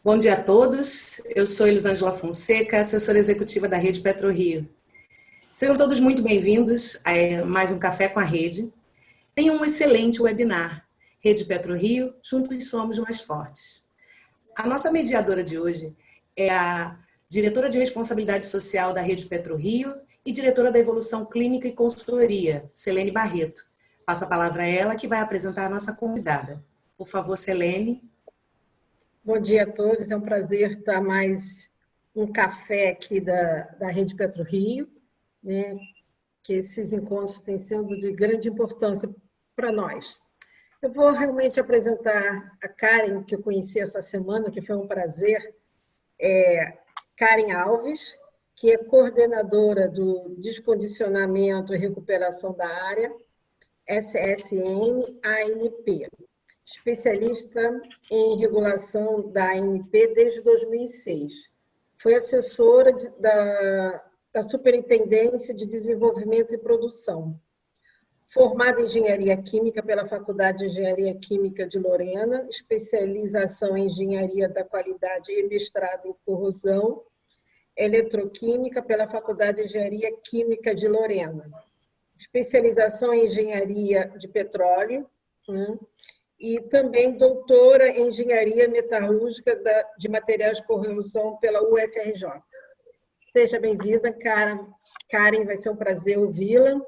Bom dia a todos. Eu sou Elisângela Fonseca, assessora executiva da Rede PetroRio. Sejam todos muito bem-vindos a mais um Café com a Rede. Tenham um excelente webinar. Rede PetroRio, juntos somos mais fortes. A nossa mediadora de hoje é a diretora de responsabilidade social da Rede PetroRio e diretora da evolução clínica e consultoria, Selene Barreto. Passo a palavra a ela, que vai apresentar a nossa convidada. Por favor, Selene. Bom dia a todos, é um prazer estar mais um café aqui da Rede PetroRio, né? Que esses encontros têm sido de grande importância para nós. Eu vou realmente apresentar a Karen, que eu conheci essa semana, que foi um prazer, Karen Alves, que é coordenadora do Descondicionamento e Recuperação da Área, SSM-ANP, especialista em regulação da ANP desde 2006. Foi assessora da Superintendência de Desenvolvimento e Produção. Formada em Engenharia Química pela Faculdade de Engenharia Química de Lorena, especialização em Engenharia da Qualidade e mestrado em Corrosão, Eletroquímica pela Faculdade de Engenharia Química de Lorena. Especialização em Engenharia de Petróleo, né? E também doutora em Engenharia Metalúrgica de Materiais de Corrosão pela UFRJ. Seja bem-vinda, Karen, vai ser um prazer ouvi-la.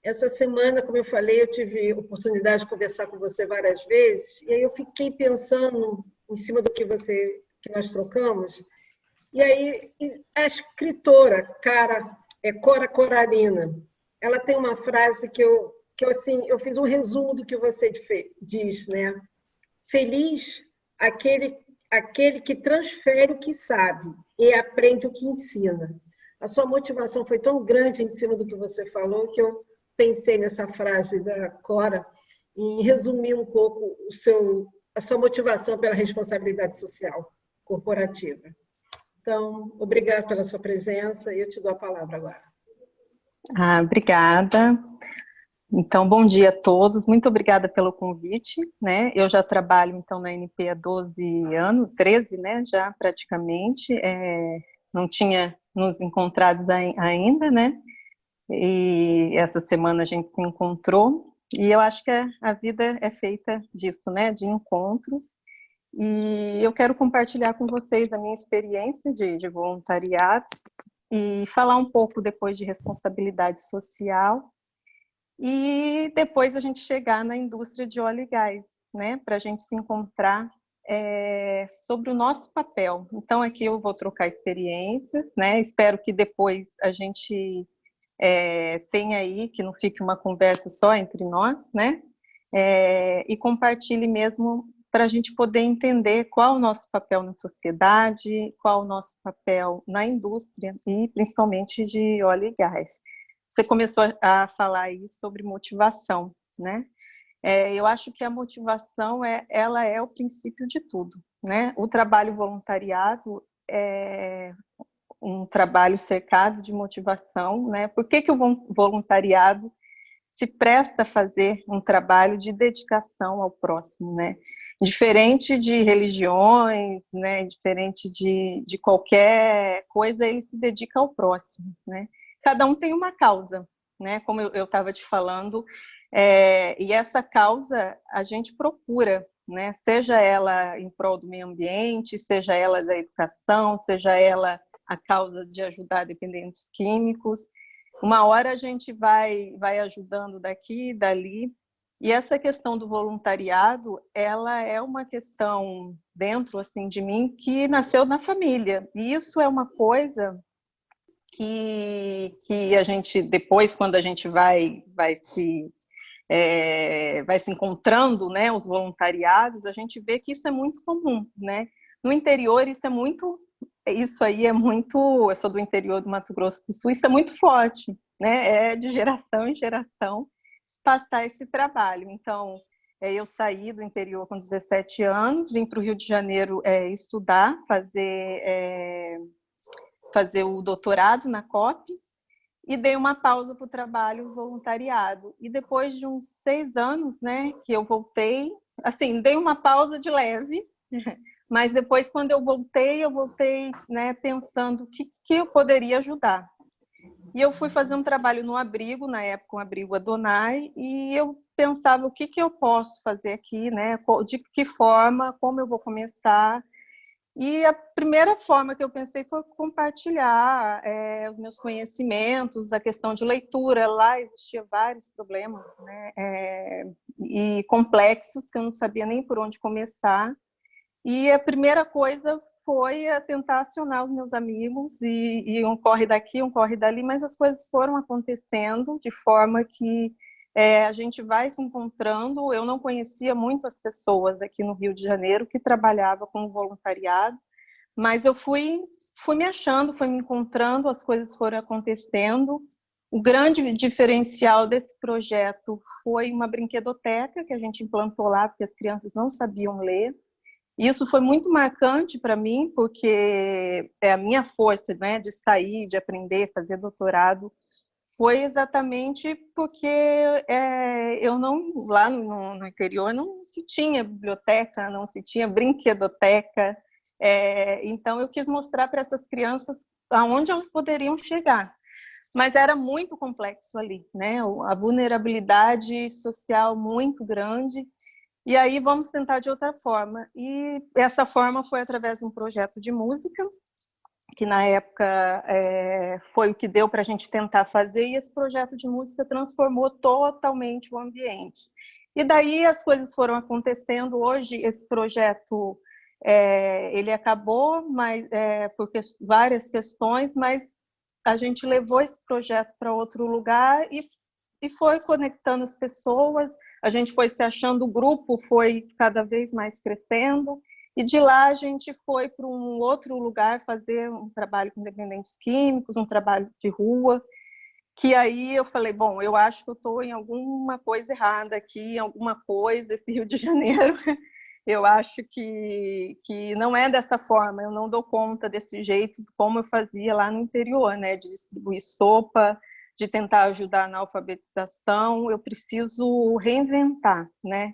Essa semana, como eu falei, eu tive oportunidade de conversar com você várias vezes, e aí eu fiquei pensando em cima do que nós trocamos, e aí a escritora, Cora Coralina, ela tem uma frase que eu fiz um resumo do que você diz, né? Feliz aquele que transfere o que sabe e aprende o que ensina. A sua motivação foi tão grande em cima do que você falou que eu pensei nessa frase da Cora em resumir um pouco a sua motivação pela responsabilidade social corporativa. Então, obrigada pela sua presença e eu te dou a palavra agora. Obrigada. Então, bom dia a todos, muito obrigada pelo convite, né? Eu já trabalho, então, na ANP há 12 anos, 13, né, já praticamente, não tinha nos encontrado ainda, né? E essa semana a gente se encontrou, e eu acho que a vida é feita disso, né, de encontros, e eu quero compartilhar com vocês a minha experiência de voluntariado, e falar um pouco depois de responsabilidade social, e depois a gente chegar na indústria de óleo e gás, né, para a gente se encontrar sobre o nosso papel. Então, aqui eu vou trocar experiências, né, espero que depois a gente tenha aí, que não fique uma conversa só entre nós, né, e compartilhe mesmo para a gente poder entender qual o nosso papel na sociedade, qual o nosso papel na indústria e principalmente de óleo e gás. Você começou a falar aí sobre motivação, né? Eu acho que a motivação ela é o princípio de tudo, né? O trabalho voluntariado é um trabalho cercado de motivação, né? Por que o voluntariado se presta a fazer um trabalho de dedicação ao próximo, né? Diferente de religiões, né? Diferente de qualquer coisa, ele se dedica ao próximo, né? Cada um tem uma causa, né? Como eu estava te falando, e essa causa a gente procura, né? Seja ela em prol do meio ambiente, seja ela da educação, seja ela a causa de ajudar dependentes químicos. Uma hora a gente vai ajudando daqui e dali, e essa questão do voluntariado, ela é uma questão dentro assim, de mim que nasceu na família, e isso é uma coisa que a gente, depois, quando a gente vai se encontrando, né, os voluntariados, a gente vê que isso é muito comum, né? No interior, isso aí é muito, eu sou do interior do Mato Grosso do Sul, isso é muito forte, né? É de geração em geração passar esse trabalho. Então, eu saí do interior com 17 anos, vim para o Rio de Janeiro estudar, fazer o doutorado na COP, e dei uma pausa para o trabalho voluntariado. E depois de uns 6 anos, né, que eu voltei, assim, dei uma pausa de leve, Mas depois, quando eu voltei, né, pensando o que eu poderia ajudar. E eu fui fazer um trabalho no abrigo, na época, um abrigo Adonai, e eu pensava o que eu posso fazer aqui, né? De que forma, como eu vou começar. E a primeira forma que eu pensei foi compartilhar os meus conhecimentos, a questão de leitura. Lá existia vários problemas, né? E complexos, que eu não sabia nem por onde começar. E a primeira coisa foi tentar acionar os meus amigos, e um corre daqui, um corre dali, mas as coisas foram acontecendo de forma que a gente vai se encontrando. Eu não conhecia muito as pessoas aqui no Rio de Janeiro que trabalhavam com voluntariado, mas eu fui me achando, fui me encontrando, as coisas foram acontecendo. O grande diferencial desse projeto foi uma brinquedoteca que a gente implantou lá, porque as crianças não sabiam ler. Isso foi muito marcante para mim, porque a minha força, né, de sair, de aprender, fazer doutorado, foi exatamente porque eu não, lá no interior não se tinha biblioteca, não se tinha brinquedoteca, então eu quis mostrar para essas crianças aonde elas poderiam chegar. Mas era muito complexo ali, né? A vulnerabilidade social muito grande. E aí vamos tentar de outra forma. E essa forma foi através de um projeto de música, que na época foi o que deu para a gente tentar fazer, e esse projeto de música transformou totalmente o ambiente. E daí as coisas foram acontecendo. Hoje esse projeto ele acabou, mas por várias questões, mas a gente levou esse projeto para outro lugar e foi conectando as pessoas. A gente foi se achando, o grupo foi cada vez mais crescendo, e de lá a gente foi para um outro lugar fazer um trabalho com dependentes químicos, um trabalho de rua, que aí eu falei, bom, eu acho que eu estou em alguma coisa errada aqui, alguma coisa, esse Rio de Janeiro, eu acho que não é dessa forma, eu não dou conta desse jeito, como eu fazia lá no interior, né, de distribuir sopa, de tentar ajudar na alfabetização. Eu preciso reinventar, né?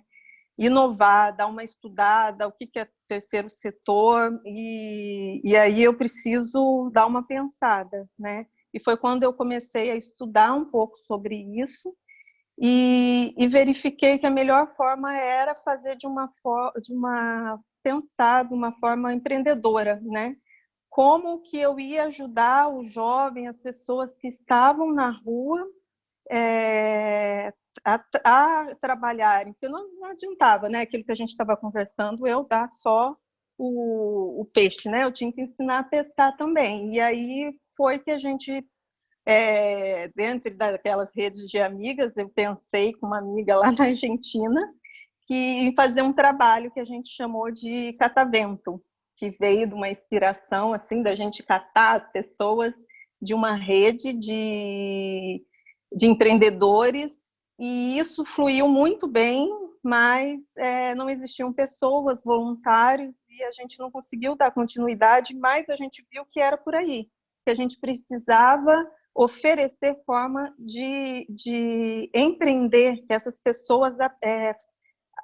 Inovar, dar uma estudada, o que é terceiro setor, e aí eu preciso dar uma pensada, né? E foi quando eu comecei a estudar um pouco sobre isso e verifiquei que a melhor forma era fazer pensar de uma forma empreendedora, né? Como que eu ia ajudar o jovem, as pessoas que estavam na rua, a trabalharem, porque não adiantava, né? Aquilo que a gente estava conversando, eu dar só o peixe, né? Eu tinha que ensinar a pescar também. E aí foi que a gente, dentro daquelas redes de amigas, eu pensei com uma amiga lá na Argentina que em fazer um trabalho que a gente chamou de catavento, que veio de uma inspiração assim da gente catar as pessoas de uma rede de empreendedores, e isso fluiu muito bem, mas não existiam pessoas, voluntários, e a gente não conseguiu dar continuidade, mas a gente viu que era por aí, que a gente precisava oferecer forma de empreender, que essas pessoas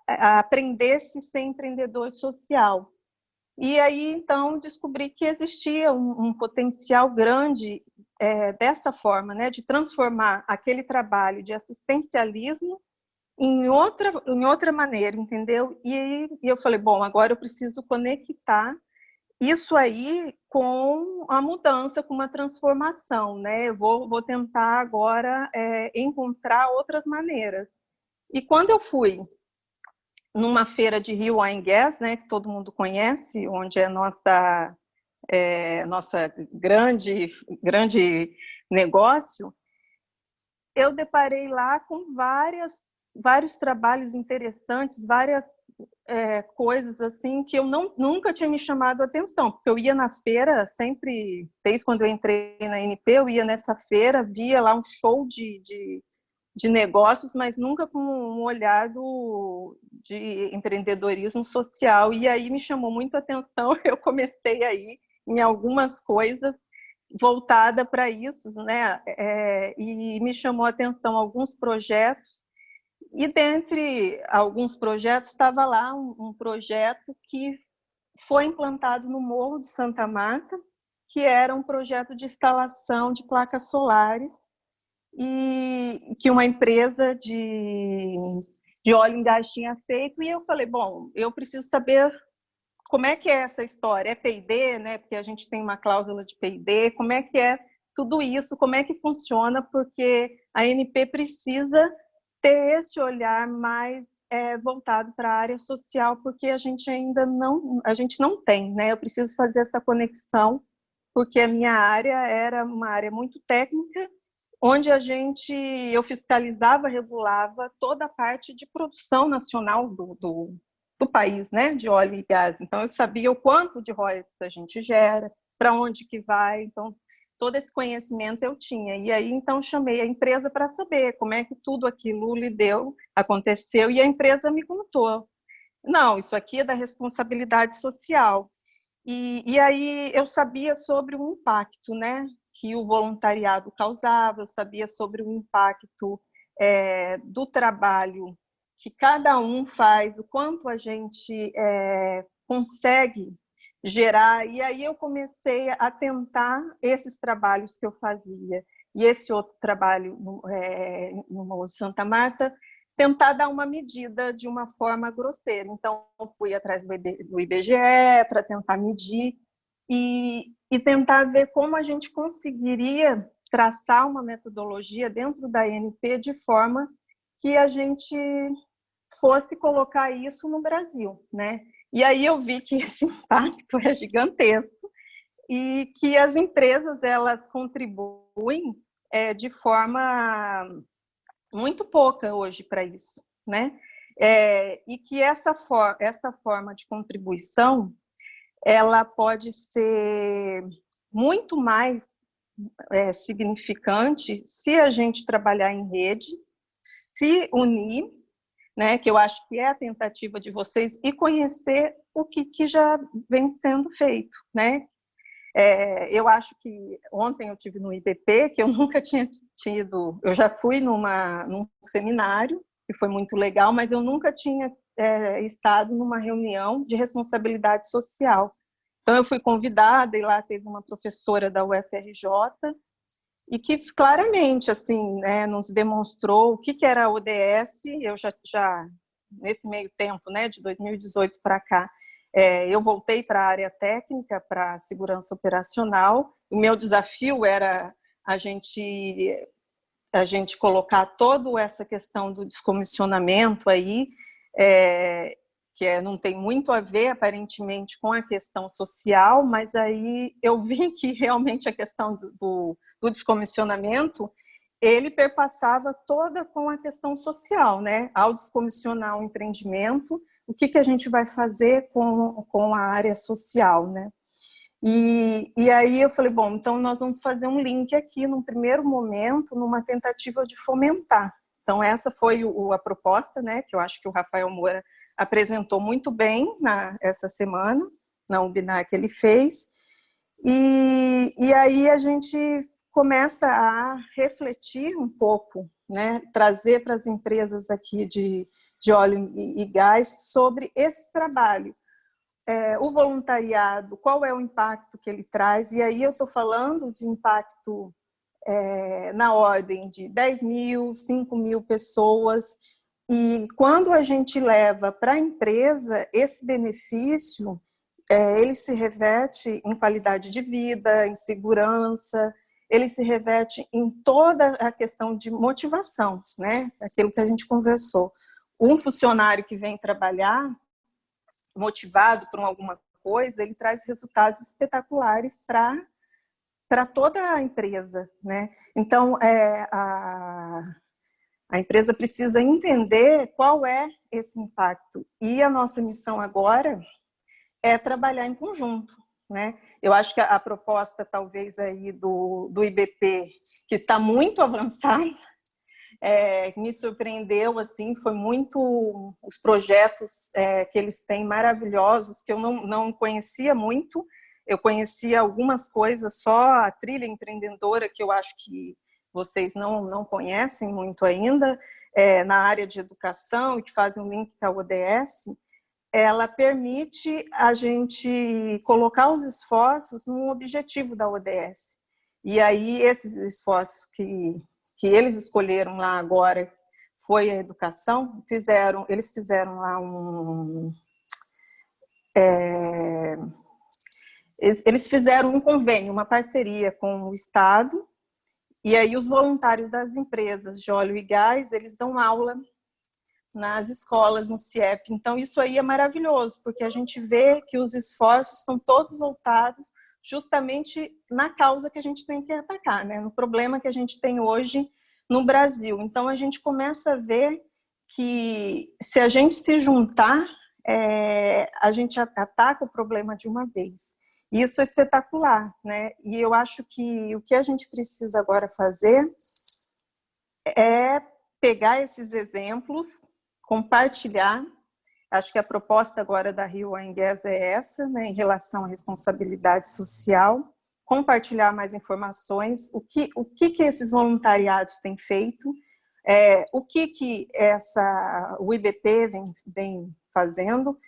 aprendessem a ser empreendedor social. E aí, então, descobri que existia um potencial grande dessa forma, né, de transformar aquele trabalho de assistencialismo em outra maneira, entendeu? E eu falei, bom, agora eu preciso conectar isso aí com a mudança, com uma transformação, né? Eu vou tentar agora encontrar outras maneiras. E quando eu fui numa feira de Rio Wine Gas, né, que todo mundo conhece, onde é nossa grande negócio, eu deparei lá com vários trabalhos interessantes, várias coisas assim que eu nunca tinha me chamado a atenção, porque eu ia na feira sempre, desde quando eu entrei na NP, eu ia nessa feira, via lá um show de negócios, mas nunca com um olhar de empreendedorismo social. E aí me chamou muito a atenção, eu comecei aí em algumas coisas voltada para isso, né? E me chamou a atenção alguns projetos, e dentre alguns projetos estava lá um projeto que foi implantado no Morro de Santa Marta, que era um projeto de instalação de placas solares e que uma empresa de óleo e gás tinha feito. E eu falei, bom, eu preciso saber como é que é essa história. É P&D, né? Porque a gente tem uma cláusula de P&D. Como é que é tudo isso? Como é que funciona? Porque a ANP precisa ter esse olhar mais voltado para a área social, porque a gente ainda não tem, né? Eu preciso fazer essa conexão, porque a minha área era uma área muito técnica, onde eu fiscalizava, regulava toda a parte de produção nacional do país, né, de óleo e gás. Então, eu sabia o quanto de royalties a gente gera, para onde que vai, então, todo esse conhecimento eu tinha. E aí, então, chamei a empresa para saber como é que tudo aquilo aconteceu, e a empresa me contou. Não, isso aqui é da responsabilidade social. E aí eu sabia sobre o impacto, né, que o voluntariado causava, eu sabia sobre o impacto do trabalho que cada um faz, o quanto a gente consegue gerar. E aí eu comecei a tentar esses trabalhos que eu fazia e esse outro trabalho no Morro de Santa Marta, tentar dar uma medida de uma forma grosseira. Então, eu fui atrás do IBGE para tentar medir e tentar ver como a gente conseguiria traçar uma metodologia dentro da ANP de forma que a gente fosse colocar isso no Brasil, né? E aí eu vi que esse impacto é gigantesco e que as empresas elas contribuem de forma muito pouca hoje para isso, né? E que essa forma de contribuição ela pode ser muito mais significante se a gente trabalhar em rede, se unir, né? Que eu acho que é a tentativa de vocês, e conhecer o que já vem sendo feito, né? Eu acho que ontem eu tive no IBP, que eu nunca tinha tido, eu já fui num seminário, que foi muito legal, mas eu nunca tinha estado numa reunião de responsabilidade social. Então eu fui convidada e lá teve uma professora da UFRJ e que claramente assim, nos demonstrou o que era a ODS. Eu já nesse meio tempo, né, de 2018 para cá, eu voltei para a área técnica, para a segurança operacional. O meu desafio era a gente colocar toda essa questão do descomissionamento aí, que não tem muito a ver, aparentemente, com a questão social, mas aí eu vi que realmente a questão do descomissionamento, ele perpassava toda com a questão social, né? Ao descomissionar um empreendimento, o que a gente vai fazer com a área social, né? E aí eu falei, bom, então nós vamos fazer um link aqui, num primeiro momento, numa tentativa de fomentar. Então essa foi a proposta, né, que eu acho que o Rafael Moura apresentou muito bem essa semana, na webinar que ele fez. E aí a gente começa a refletir um pouco, né, trazer para as empresas aqui de óleo e gás sobre esse trabalho. O voluntariado, qual é o impacto que ele traz? E aí eu estou falando de impacto na ordem de 10 mil, 5 mil pessoas. E quando a gente leva para a empresa esse benefício, ele se reverte em qualidade de vida, em segurança, ele se reverte em toda a questão de motivação, né? Aquilo que a gente conversou. Um funcionário que vem trabalhar motivado por alguma coisa, ele traz resultados espetaculares para toda a empresa, né? Então, a empresa precisa entender qual é esse impacto. E a nossa missão agora é trabalhar em conjunto, né? Eu acho que a proposta, talvez, aí do IBP, que está muito avançada, me surpreendeu, assim, foi muito os projetos que eles têm maravilhosos, que eu não conhecia muito. Eu conhecia algumas coisas, só a trilha empreendedora, que eu acho que vocês não conhecem muito ainda, na área de educação, e que fazem um link com a ODS. ela permite a gente colocar os esforços no objetivo da ODS. E aí, esses esforços que eles escolheram lá agora, foi a educação, eles fizeram lá eles fizeram um convênio, uma parceria com o Estado, e aí os voluntários das empresas de óleo e gás, eles dão aula nas escolas, no CIEP. Então, isso aí é maravilhoso, porque a gente vê que os esforços estão todos voltados justamente na causa que a gente tem que atacar, né? No problema que a gente tem hoje no Brasil. Então, a gente começa a ver que se a gente se juntar, a gente ataca o problema de uma vez. Isso é espetacular, né? E eu acho que o que a gente precisa agora fazer é pegar esses exemplos, compartilhar. Acho que a proposta agora da Rio Oil & Gas é essa, né, em relação à responsabilidade social, compartilhar mais informações, o que esses voluntariados têm feito, o que o IBP vem fazendo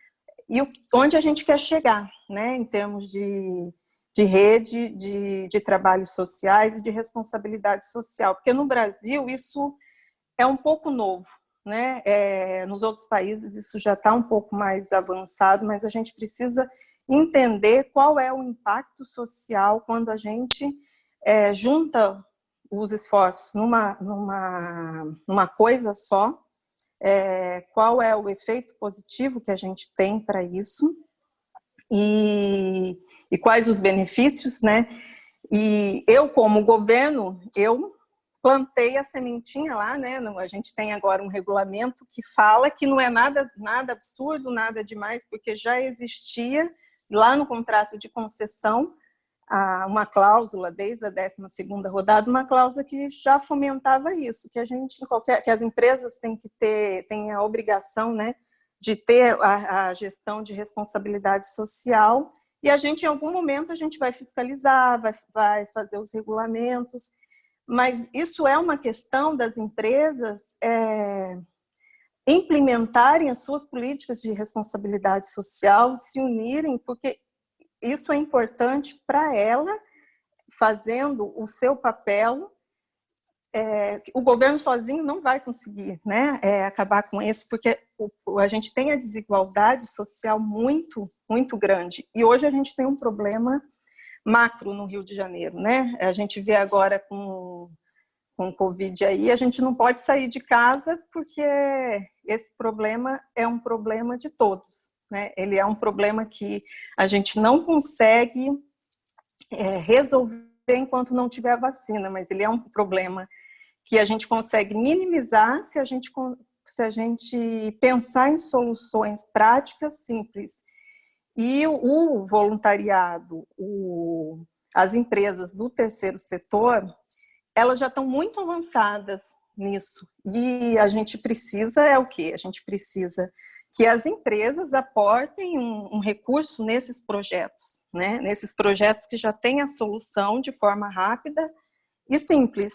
e onde a gente quer chegar, né, em termos de rede, de trabalhos sociais e de responsabilidade social, porque no Brasil isso é um pouco novo, né? Nos outros países isso já está um pouco mais avançado, mas a gente precisa entender qual é o impacto social quando a gente junta os esforços numa coisa só, qual é o efeito positivo que a gente tem para isso e quais os benefícios, né? E eu, como governo, eu plantei a sementinha lá, né? A gente tem agora um regulamento que fala que não é nada absurdo, nada demais, porque já existia lá no contrato de concessão uma cláusula, desde a 12ª rodada, uma cláusula que já fomentava isso, que que as empresas têm a obrigação, né, de ter a gestão de responsabilidade social, e a gente, em algum momento, a gente vai fiscalizar, vai fazer os regulamentos. Mas isso é uma questão das empresas implementarem as suas políticas de responsabilidade social, se unirem, porque isso é importante para ela, fazendo o seu papel. O governo sozinho não vai conseguir, né, acabar com isso, porque a gente tem a desigualdade social muito, muito grande. E hoje a gente tem um problema macro no Rio de Janeiro, né? A gente vê agora com o Covid aí, a gente não pode sair de casa porque esse problema é um problema de todos, né? Ele é um problema que a gente não consegue resolver enquanto não tiver vacina, mas ele é um problema que a gente consegue minimizar se a gente pensar em soluções práticas simples. E o voluntariado, as empresas do terceiro setor, elas já estão muito avançadas nisso. E a gente precisa o quê? A gente precisa que as empresas aportem um recurso nesses projetos, né? Nesses projetos que já têm a solução de forma rápida e simples.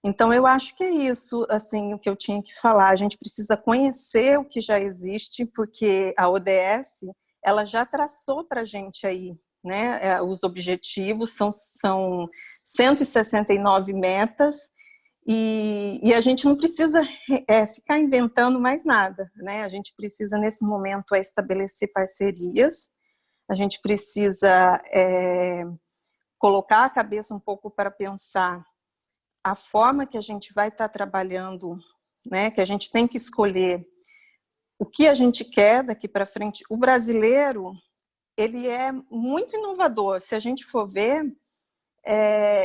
Então, eu acho que é isso, assim, o que eu tinha que falar. A gente precisa conhecer o que já existe, porque a ODS, ela já traçou para a gente aí, né? Os objetivos são 169 metas, e a gente não precisa ficar inventando mais nada, né? A gente precisa, nesse momento, estabelecer parcerias, a gente precisa colocar a cabeça um pouco para pensar a forma que a gente vai estar trabalhando, né? Que a gente tem que escolher o que a gente quer daqui para frente. O brasileiro, ele é muito inovador, se a gente for ver,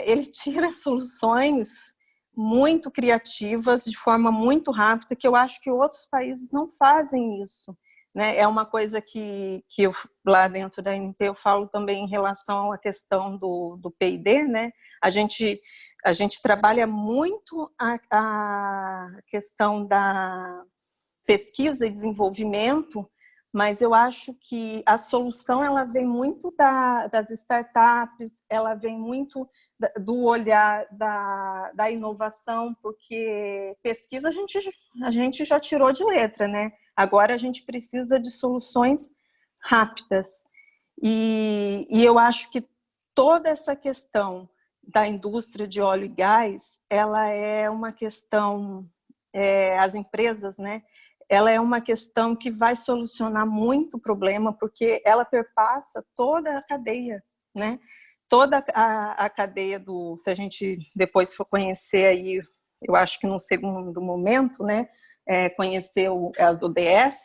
ele tira soluções muito criativas, de forma muito rápida, que eu acho que outros países não fazem isso, né? É uma coisa que eu, lá dentro da ANP, eu falo também em relação à questão do P&D, né? A gente trabalha muito a questão da pesquisa e desenvolvimento, mas eu acho que a solução ela vem muito das startups, ela vem muito do olhar da inovação, porque pesquisa a gente já tirou de letra, né? Agora a gente precisa de soluções rápidas. E eu acho que toda essa questão da indústria de óleo e gás, ela é uma questão, as empresas, né? Ela é uma questão que vai solucionar muito o problema, porque ela perpassa toda a cadeia, né? Toda a cadeia se a gente depois for conhecer aí, eu acho que num segundo momento, né? Conhecer as ODS,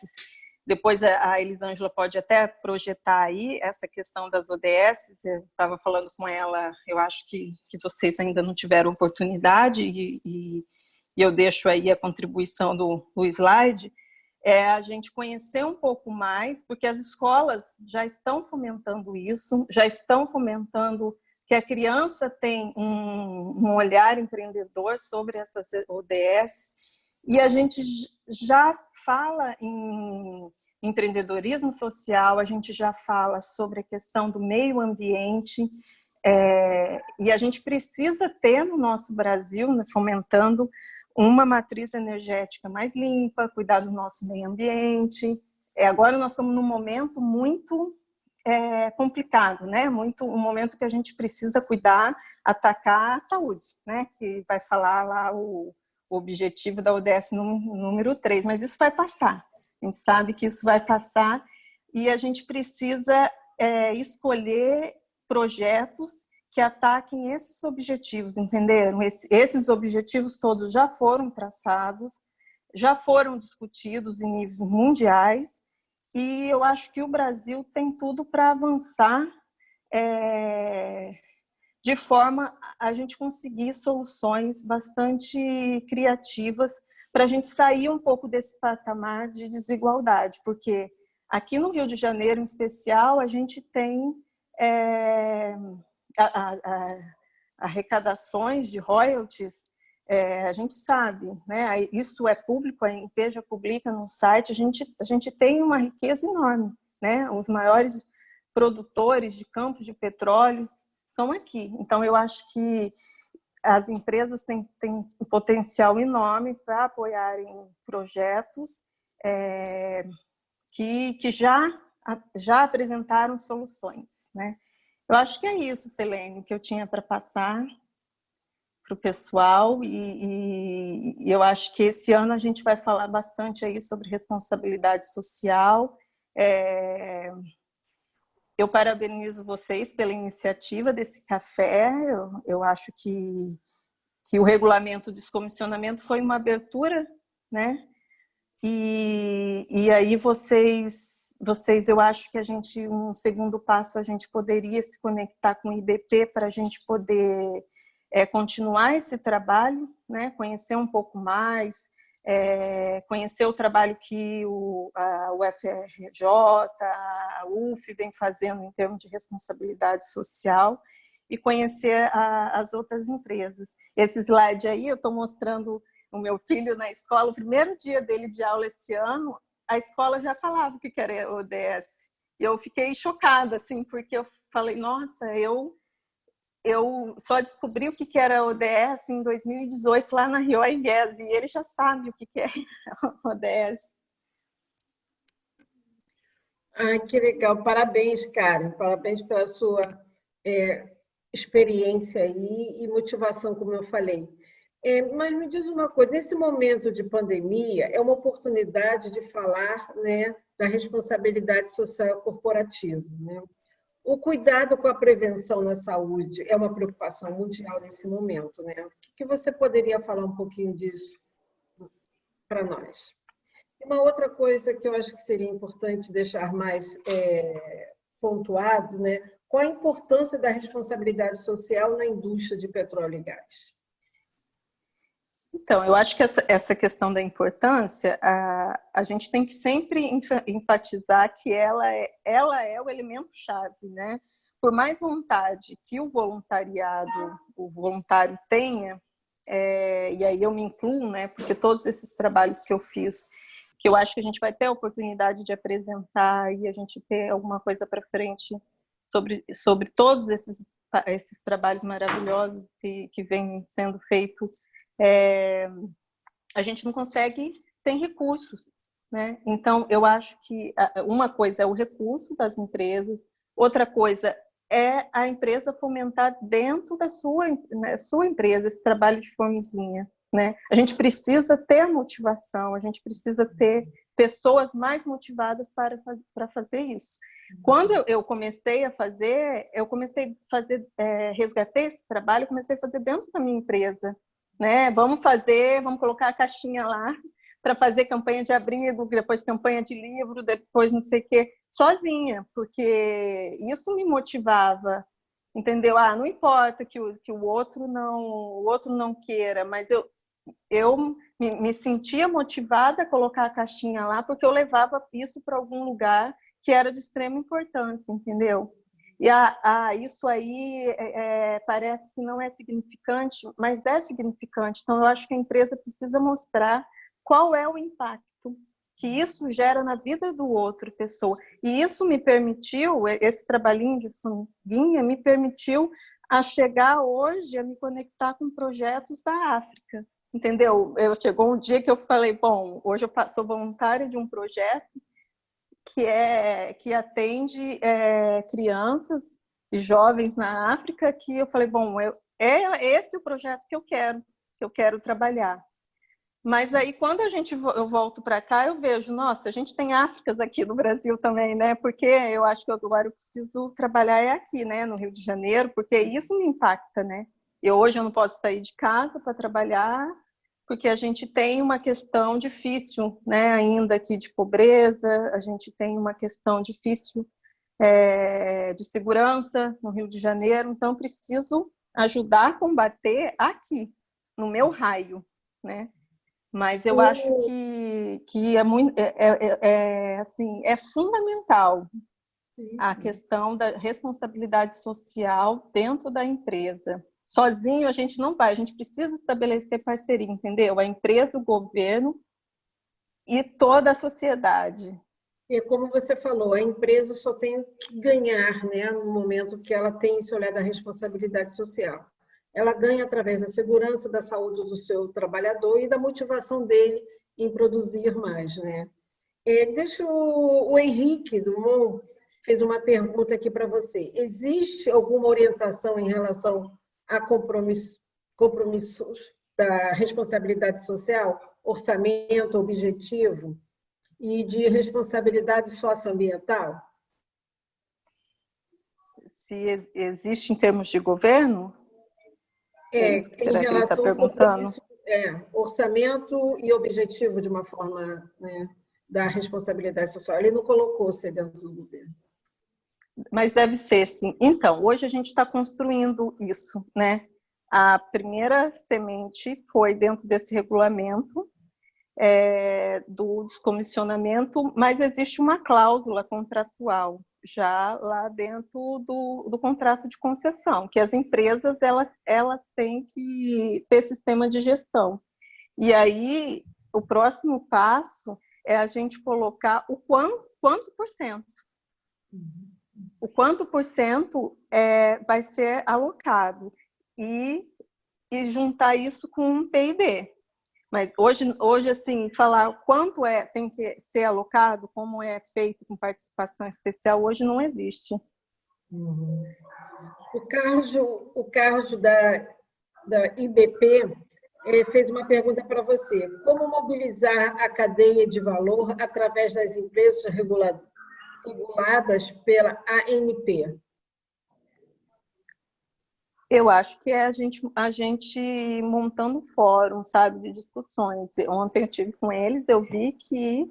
depois a Elisângela pode até projetar aí essa questão das ODS, eu estava falando com ela, eu acho que vocês ainda não tiveram oportunidade, e eu deixo aí a contribuição do slide, a gente conhecer um pouco mais, porque as escolas já estão fomentando isso, já estão fomentando que a criança tem um olhar empreendedor sobre essas ODS, e a gente já fala em empreendedorismo social, a gente já fala sobre a questão do meio ambiente, e a gente precisa ter no nosso Brasil, né, fomentando uma matriz energética mais limpa, cuidar do nosso meio ambiente. Agora nós estamos num momento muito complicado, né? Um momento que a gente precisa cuidar, atacar a saúde, né? Que vai falar lá o objetivo da ODS número 3, mas isso vai passar. A gente sabe que isso vai passar e a gente precisa escolher projetos que ataquem esses objetivos, entenderam? Esses objetivos todos já foram traçados, já foram discutidos em níveis mundiais, e eu acho que o Brasil tem tudo para avançar de forma a gente conseguir soluções bastante criativas para a gente sair um pouco desse patamar de desigualdade, porque aqui no Rio de Janeiro, em especial, a gente tem arrecadações de royalties, a gente sabe, né? Isso é público, a INPE já publica no site, a gente tem uma riqueza enorme, né? Os maiores produtores de campos de petróleo são aqui. Então, eu acho que as empresas têm um potencial enorme para apoiarem projetos que já apresentaram soluções, né? Eu acho que é isso, Selene, que eu tinha para passar para o pessoal, e eu acho que esse ano a gente vai falar bastante aí sobre responsabilidade social. Eu parabenizo vocês pela iniciativa desse café, eu acho que o regulamento de descomissionamento foi uma abertura, né? E aí vocês, eu acho que um segundo passo, a gente poderia se conectar com o IBP para a gente poder continuar esse trabalho, né? Conhecer um pouco mais, conhecer o trabalho que o UFRJ, a UF vem fazendo em termos de responsabilidade social e conhecer as outras empresas. Esse slide aí, eu estou mostrando o meu filho na escola, o primeiro dia dele de aula esse ano, a escola já falava o que era ODS. E eu fiquei chocada, assim, porque eu falei, nossa, eu só descobri o que era ODS em 2018, lá na Rio Airgas, e ele já sabe o que é ODS. Ai, que legal. Parabéns, Karen. Parabéns pela sua experiência aí e motivação, como eu falei. Mas me diz uma coisa, nesse momento de pandemia, é uma oportunidade de falar, né, da responsabilidade social corporativa, né? O cuidado com a prevenção na saúde é uma preocupação mundial nesse momento, né? O que você poderia falar um pouquinho disso para nós? Uma outra coisa que eu acho que seria importante deixar mais pontuado, né? Qual a importância da responsabilidade social na indústria de petróleo e gás? Então, eu acho que essa questão da importância, a gente tem que sempre enfatizar que ela é o elemento-chave, né? Por mais vontade que o voluntário tenha, e aí eu me incluo, né? Porque todos esses trabalhos que eu fiz, que eu acho que a gente vai ter a oportunidade de apresentar e a gente ter alguma coisa para frente sobre todos esses trabalhos maravilhosos que vêm sendo feitos, a gente não consegue, tem recursos, né? Então, eu acho que uma coisa é o recurso das empresas, outra coisa é a empresa fomentar dentro da sua empresa esse trabalho de formiguinha, né? A gente precisa ter motivação, a gente precisa ter pessoas mais motivadas para fazer isso. Quando eu comecei a fazer, resgatei esse trabalho, comecei a fazer dentro da minha empresa, né? Vamos colocar a caixinha lá para fazer campanha de abrigo, depois campanha de livro, depois não sei o quê, sozinha, porque isso me motivava, entendeu? Não importa que o outro não queira, mas eu me sentia motivada a colocar a caixinha lá, porque eu levava isso para algum lugar que era de extrema importância, entendeu? E isso aí parece que não é significante, mas é significante. Então, eu acho que a empresa precisa mostrar qual é o impacto que isso gera na vida do outro pessoa. E isso me permitiu, esse trabalhinho de formiguinha, me permitiu a chegar hoje a me conectar com projetos da África, entendeu? Chegou um dia que eu falei, bom, hoje eu sou voluntária de um projeto que atende crianças e jovens na África, que eu falei, bom, é esse o projeto que eu quero trabalhar. Mas aí, quando eu volto para cá, eu vejo, nossa, a gente tem Áfricas aqui no Brasil também, né? Porque eu acho que agora eu preciso trabalhar aqui, né? No Rio de Janeiro, porque isso me impacta, né? Hoje eu não posso sair de casa para trabalhar, porque a gente tem uma questão difícil, né? Ainda aqui de pobreza, a gente tem uma questão difícil de segurança no Rio de Janeiro, então eu preciso ajudar a combater aqui, no meu raio, né? Mas eu acho que é muito, assim, é fundamental a questão da responsabilidade social dentro da empresa. Sozinho a gente não vai, a gente precisa estabelecer parceria, entendeu? A empresa, o governo e toda a sociedade. E como você falou, a empresa só tem que ganhar, né, no momento que ela tem esse olhar da responsabilidade social. Ela ganha através da segurança, da saúde do seu trabalhador e da motivação dele em produzir mais, né? Deixa o Henrique Dumont fez uma pergunta aqui para você. Existe alguma orientação em relação a compromissos da responsabilidade social, orçamento, objetivo e de responsabilidade socioambiental? Se existe em termos de governo? É isso que será que ele está perguntando? Orçamento e objetivo de uma forma, né, da responsabilidade social. Ele não colocou ser dentro do governo. Mas deve ser, sim. Então, hoje a gente está construindo isso, né? A primeira semente foi dentro desse regulamento do descomissionamento, mas existe uma cláusula contratual já lá dentro do contrato de concessão, que as empresas elas têm que ter sistema de gestão. E aí, o próximo passo é a gente colocar o quanto por cento. O quanto por cento vai ser alocado e juntar isso com um PID. Mas hoje assim, falar quanto tem que ser alocado, como é feito com participação especial, hoje não existe. Uhum. O Carlos da IBP fez uma pergunta para você. Como mobilizar a cadeia de valor através das empresas reguladas pela ANP? Eu acho que é a gente montando um fórum, sabe, de discussões. Ontem eu tive com eles, eu vi que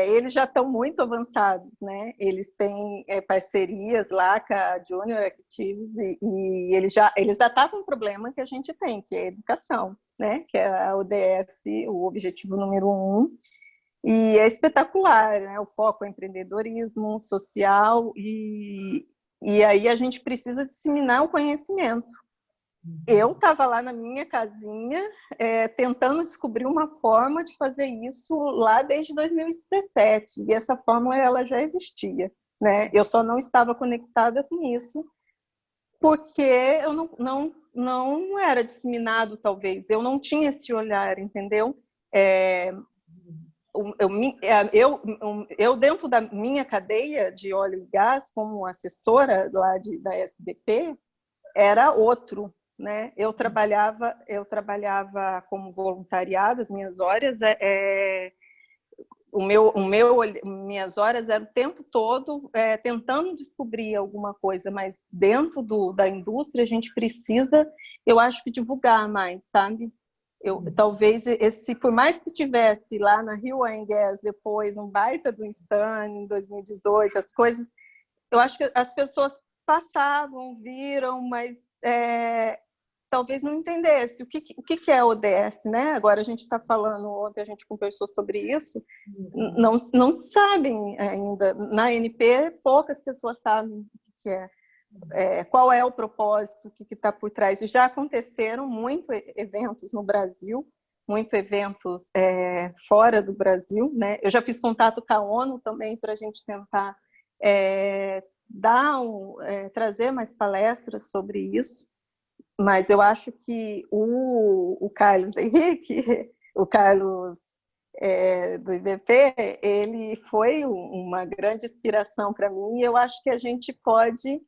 eles já estão muito avançados, né? Eles têm parcerias lá com a Junior Active e eles já estavam com um problema que a gente tem, que é a educação, né? Que é a ODS, o objetivo número 1. E é espetacular, né? O foco é empreendedorismo social e aí a gente precisa disseminar o conhecimento, eu estava lá na minha casinha tentando descobrir uma forma de fazer isso lá desde 2017, e essa fórmula ela já existia, né? Eu só não estava conectada com isso porque eu não era disseminado, talvez, eu não tinha esse olhar, entendeu? Eu, dentro da minha cadeia de óleo e gás, como assessora lá da SDP, era outro, né? Eu trabalhava como voluntariado, as minhas horas, minhas horas eram o tempo todo tentando descobrir alguma coisa, mas dentro da indústria a gente precisa, eu acho que divulgar mais, sabe? Talvez por mais que tivesse lá na Rio Oil and Gas depois um baita do stand em 2018, as coisas, eu acho que as pessoas passavam, viram, mas talvez não entendesse o que é ODS, né? Agora a gente está falando, ontem a gente conversou sobre isso, não sabem ainda. Na ANP, poucas pessoas sabem o que é. Qual é o propósito, o que está por trás. E já aconteceram muitos eventos no Brasil, muitos eventos fora do Brasil, né? Eu já fiz contato com a ONU também para a gente tentar trazer mais palestras sobre isso, mas eu acho que o Carlos Henrique, o Carlos do IBP, ele foi uma grande inspiração para mim, e eu acho que a gente pode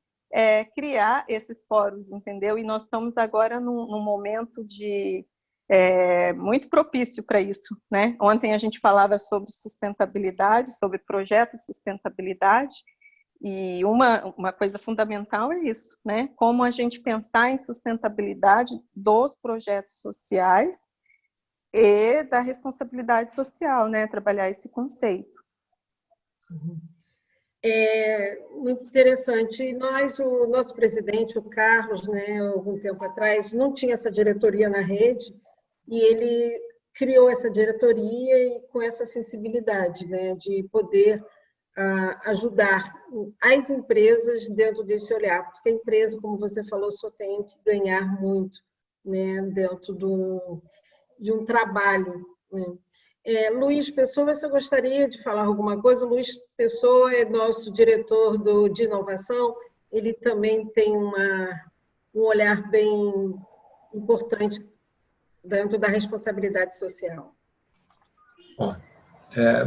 criar esses fóruns, entendeu? E nós estamos agora num momento muito propício para isso, né? Ontem a gente falava sobre sustentabilidade, sobre projetos de sustentabilidade, e uma coisa fundamental é isso, né? Como a gente pensar em sustentabilidade dos projetos sociais e da responsabilidade social, né? Trabalhar esse conceito. Muito interessante. O nosso presidente, o Carlos, né, algum tempo atrás, não tinha essa diretoria na rede, e ele criou essa diretoria e com essa sensibilidade, né, de poder ajudar as empresas dentro desse olhar, porque a empresa, como você falou, só tem que ganhar muito, né, dentro de um trabalho, né? Luiz Pessoa, você gostaria de falar alguma coisa? O Luiz Pessoa é nosso diretor de inovação, ele também tem um olhar bem importante dentro da responsabilidade social.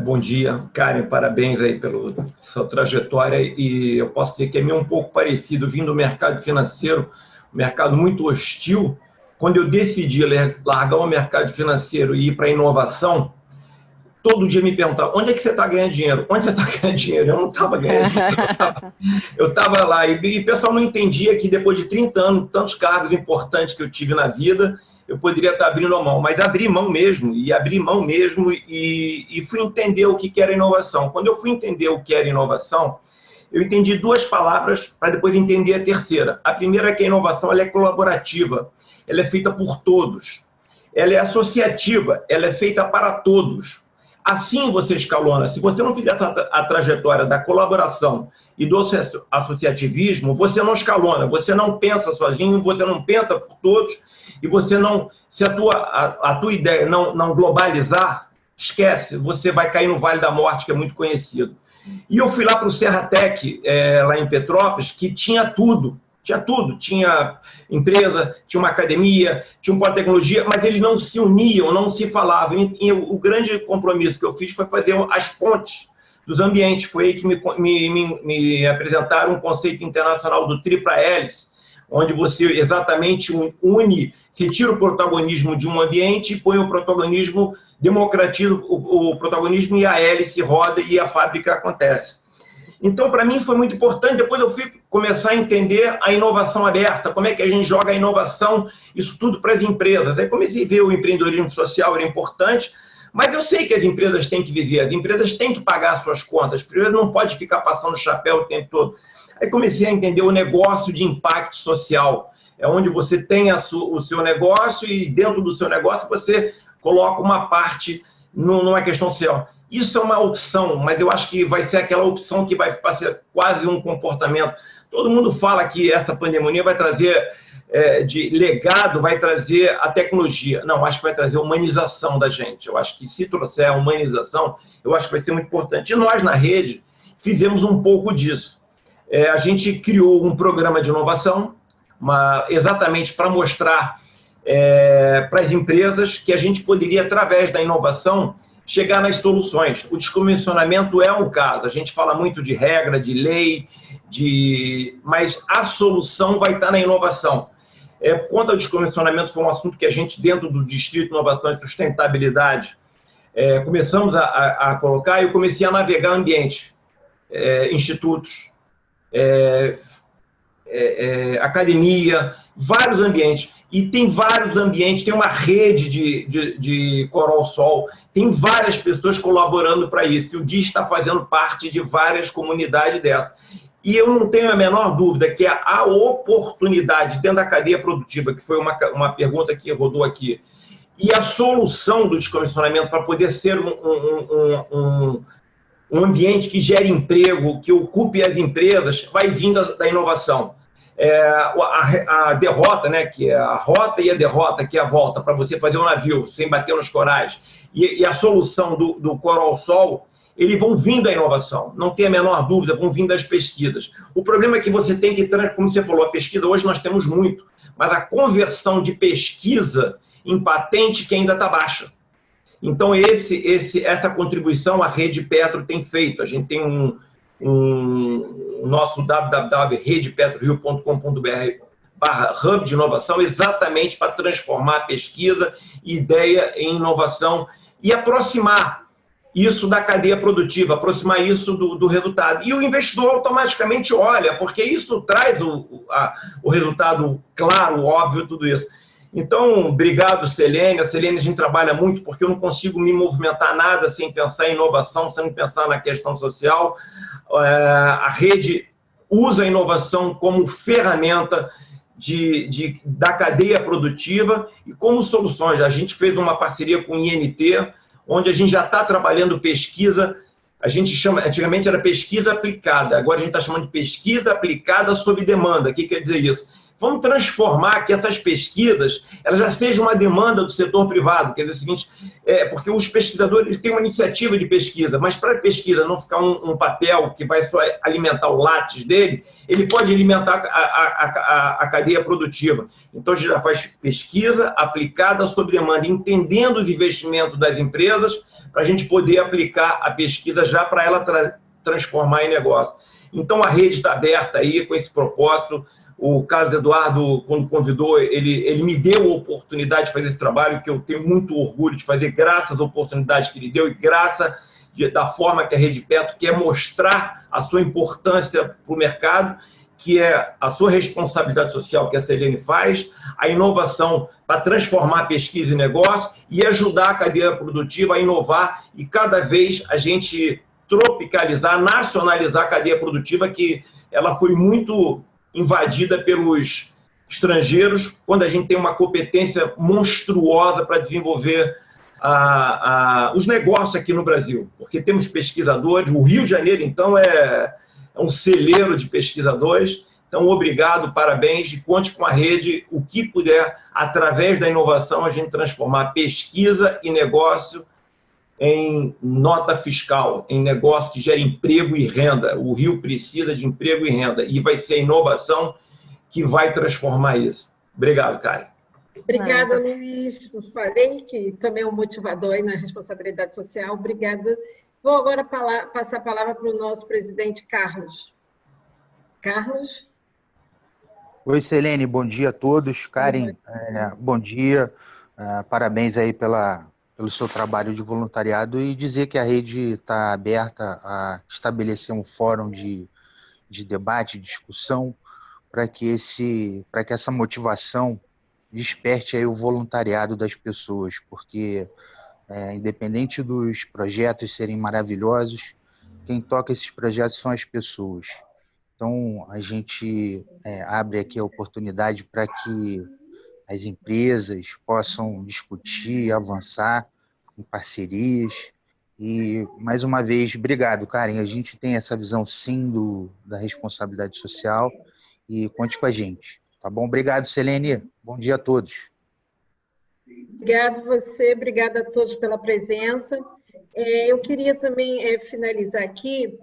Bom dia, Karen, parabéns aí pela sua trajetória, e eu posso dizer que é meio um pouco parecido, vindo do mercado financeiro, um mercado muito hostil. Quando eu decidi largar o mercado financeiro e ir para a inovação, todo dia me perguntava, onde é que você está ganhando dinheiro? Onde você está ganhando dinheiro? Eu não estava ganhando dinheiro, eu estava lá, e o pessoal não entendia que depois de 30 anos, tantos cargos importantes que eu tive na vida, eu poderia estar abrindo a mão, mas abri mão mesmo, e fui entender o que era inovação. Quando eu fui entender o que era inovação, eu entendi duas palavras para depois entender a terceira. A primeira é que a inovação ela é colaborativa, ela é feita por todos, ela é associativa, ela é feita para todos. Assim você escalona. Se você não fizer a trajetória da colaboração e do associativismo, você não escalona, você não pensa sozinho, você não pensa por todos, e você não, se a tua ideia não globalizar, esquece, você vai cair no Vale da Morte, que é muito conhecido. E eu fui lá para o Serratec, lá em Petrópolis, que tinha tudo, tinha empresa, tinha uma academia, tinha um polo de tecnologia, mas eles não se uniam, não se falavam. E o grande compromisso que eu fiz foi fazer as pontes dos ambientes. Foi aí que me apresentaram um conceito internacional do tripla hélice, onde você exatamente une, você tira o protagonismo de um ambiente e põe o protagonismo, democratiza o protagonismo, e a hélice roda e a fábrica acontece. Então, para mim, foi muito importante. Depois eu fui começar a entender a inovação aberta, como é que a gente joga a inovação, isso tudo para as empresas. Aí comecei a ver o empreendedorismo social era importante, mas eu sei que as empresas têm que viver, as empresas têm que pagar suas contas, as empresas não podem ficar passando chapéu o tempo todo. Aí comecei a entender o negócio de impacto social, é onde você tem o seu negócio e dentro do seu negócio você coloca uma parte numa questão social. Isso é uma opção, mas eu acho que vai ser aquela opção que vai ser quase um comportamento. Todo mundo fala que essa pandemia vai trazer de legado, vai trazer a tecnologia. Não, acho que vai trazer a humanização da gente. Eu acho que se trouxer a humanização, eu acho que vai ser muito importante. E nós, na rede, fizemos um pouco disso. A gente criou um programa de inovação, exatamente para mostrar para as empresas que a gente poderia, através da inovação, chegar nas soluções. O descomissionamento é um caso. A gente fala muito de regra, de lei, mas a solução vai estar na inovação. Quanto ao descomissionamento, foi um assunto que a gente, dentro do Distrito de Inovação e Sustentabilidade, começamos a colocar, e eu comecei a navegar ambiente, institutos, academia, vários ambientes. E tem vários ambientes, tem uma rede de Coral Sol, tem várias pessoas colaborando para isso. E o DIS está fazendo parte de várias comunidades dessas. E eu não tenho a menor dúvida que a oportunidade dentro da cadeia produtiva, que foi uma pergunta que rodou aqui, e a solução do descomissionamento para poder ser um ambiente que gere emprego, que ocupe as empresas, vai vindo da inovação. A derrota, né, que é a rota, e a derrota, que é a volta, para você fazer um navio sem bater nos corais, e a solução do Coral Sol, eles vão vindo da inovação, não tem a menor dúvida, vão vindo das pesquisas. O problema é que você tem que, como você falou, a pesquisa hoje nós temos muito, mas a conversão de pesquisa em patente que ainda está baixa. Então, essa contribuição a Rede Petro tem feito. A gente tem nosso www.redepetrorio.com.br/hub de inovação, exatamente para transformar a pesquisa, ideia em inovação e aproximar isso da cadeia produtiva, aproximar isso do resultado. E o investidor automaticamente olha, porque isso traz o resultado claro, óbvio, tudo isso. Então, obrigado, Selene. A Selene, a gente trabalha muito, porque eu não consigo me movimentar nada sem pensar em inovação, sem pensar na questão social. A rede usa a inovação como ferramenta da cadeia produtiva e como soluções. A gente fez uma parceria com o INT, onde a gente já está trabalhando pesquisa. A gente chama, antigamente era pesquisa aplicada, agora a gente está chamando de pesquisa aplicada sob demanda. O que quer dizer isso? Vamos transformar que essas pesquisas elas já sejam uma demanda do setor privado. Quer dizer o seguinte, porque os pesquisadores têm uma iniciativa de pesquisa, mas para a pesquisa não ficar um papel que vai só alimentar o látis dele, ele pode alimentar a cadeia produtiva. Então, a gente já faz pesquisa aplicada sob demanda, entendendo os investimentos das empresas, para a gente poder aplicar a pesquisa já para ela transformar em negócio. Então, a rede está aberta aí com esse propósito. O Carlos Eduardo, quando convidou, ele me deu a oportunidade de fazer esse trabalho, que eu tenho muito orgulho de fazer, graças à oportunidade que ele deu e graças da forma que a Rede Petro quer mostrar a sua importância para o mercado, que é a sua responsabilidade social, que a Selene faz, a inovação para transformar a pesquisa em negócio e ajudar a cadeia produtiva a inovar e cada vez a gente tropicalizar, nacionalizar a cadeia produtiva, que ela foi muito invadida pelos estrangeiros, quando a gente tem uma competência monstruosa para desenvolver os negócios aqui no Brasil, porque temos pesquisadores. O Rio de Janeiro, então, é um celeiro de pesquisadores. Então, obrigado, parabéns, e conte com a rede, o que puder, através da inovação, a gente transformar pesquisa e negócio em nota fiscal, em negócio que gera emprego e renda. O Rio precisa de emprego e renda, e vai ser a inovação que vai transformar isso. Obrigado, Karen. Obrigada, Luiz. Nos falei que também é um motivador aí na responsabilidade social. Obrigada. Vou agora passar a palavra para o nosso presidente Carlos. Carlos? Oi, Selene, bom dia a todos. Karen, bom dia. Parabéns aí pelo seu trabalho de voluntariado e dizer que a rede está aberta a estabelecer um fórum de debate, de discussão, para que essa motivação desperte aí o voluntariado das pessoas, porque independente dos projetos serem maravilhosos, quem toca esses projetos são as pessoas. Então, a gente abre aqui a oportunidade para que as empresas possam discutir, avançar em parcerias E, mais uma vez, obrigado, Karen. A gente tem essa visão, sim, da responsabilidade social e conte com a gente. Tá bom? Obrigado, Selene. Bom dia a todos. Obrigado você, obrigada a todos pela presença. Eu queria também finalizar aqui,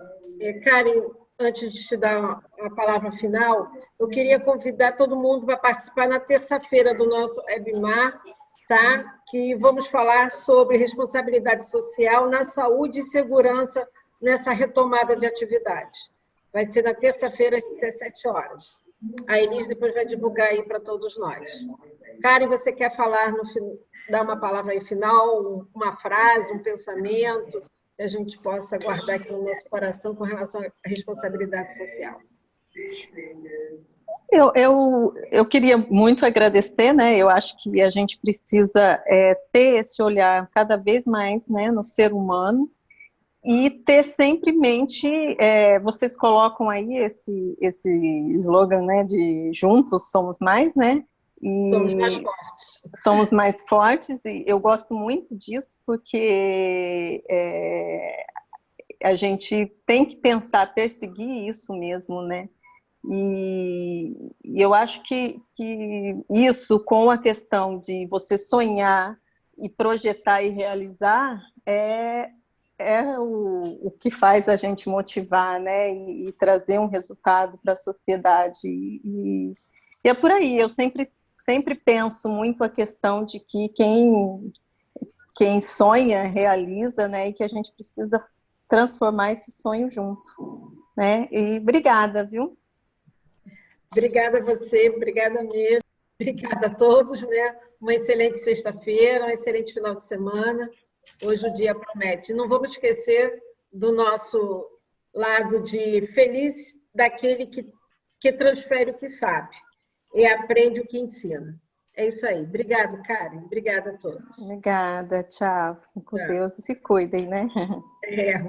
Karen, antes de te dar a palavra final, eu queria convidar todo mundo para participar na terça-feira do nosso webinar, tá? Que vamos falar sobre responsabilidade social na saúde e segurança nessa retomada de atividade. Vai ser na terça-feira, às 17 horas. A Elis depois vai divulgar aí para todos nós. Karen, você quer falar, dar uma palavra aí final, uma frase, um pensamento, que a gente possa guardar aqui no nosso coração com relação à responsabilidade social? Eu queria muito agradecer, né? Eu acho que a gente precisa ter esse olhar cada vez mais, né, no ser humano e ter sempre em mente, vocês colocam aí esse slogan, né, de juntos somos mais, né? E somos mais fortes. Somos mais fortes, e eu gosto muito disso, porque a gente tem que pensar, perseguir isso mesmo, né? E eu acho que isso, com a questão de você sonhar e projetar e realizar, é o que faz a gente motivar, né? E trazer um resultado para a sociedade. E é por aí, eu sempre penso muito a questão de que quem sonha, realiza, né? E que a gente precisa transformar esse sonho junto, né? E obrigada, viu? Obrigada a você, obrigada mesmo, obrigada a todos, né? Uma excelente sexta-feira, um excelente final de semana. Hoje o dia promete. Não vamos esquecer do nosso lado de feliz daquele que transfere o que sabe e aprende o que ensina. É isso aí. Obrigada, Karen. Obrigada a todos. Obrigada, tchau. Fiquem com Deus e se cuidem, né?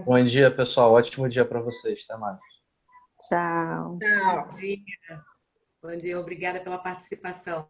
Bom dia, pessoal. Ótimo dia para vocês. Até mais. Tchau. Tchau. Bom dia. Bom dia. Obrigada pela participação.